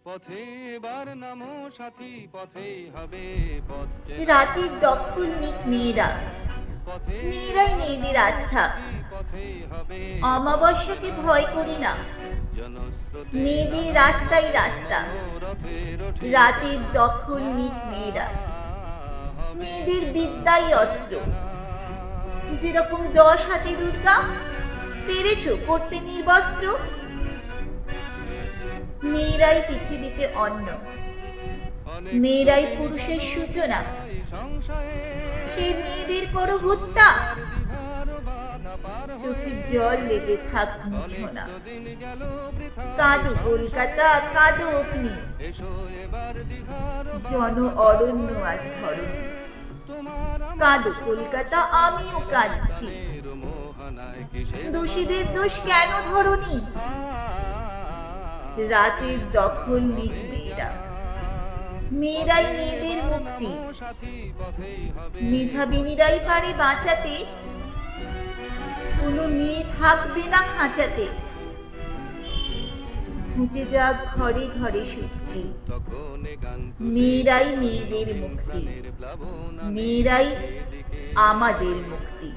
পথে এবার নামো সাথী, পথে হবে পথ চেনা। রাতের দখল নিক মেয়েরা, পথে মেয়েরাই মেয়েদের আস্থা। পথে হবে অমাবস্যাকে ভয় করি না, জনস্রোতে মেয়েদের রাস্তাই রাস্তা। রথের ওঠে রাতের দখল নিক মেয়েরা, মেয়েদের বিদ্যাই অস্ত্র। যেরকম 10 হাতে দুর্গা, পেরেছো করতে নির্বস্ত্র। মেয়েরাই পৃথিবীতে অন্ন, মেয়েরাই পুরুষের সূচনা। সেই মেয়েদের করো হত্যা, চোখের জল লেগে থাক মুছো না। কাঁদো কলকাতা, কাঁদো অগ্নি, জন অরণ্য আজ ধরণী। কাঁদো কলকাতা, আমিও কাঁদছি। দোষীদের দোষ কেন ধরনি? রাতের দখল নিক মেয়েরা, মেয়েরাই মেয়েদের মুক্তি। মেধাবিনীরাই পারে বাঁচাতে, কোনো মেয়ে থাকবে না খাঁচাতে। খুঁজে যাক ঘরে ঘরে শক্তি, মেয়েরাই মেয়েদের মুক্তি, মেয়েরাই আমাদের মুক্তি।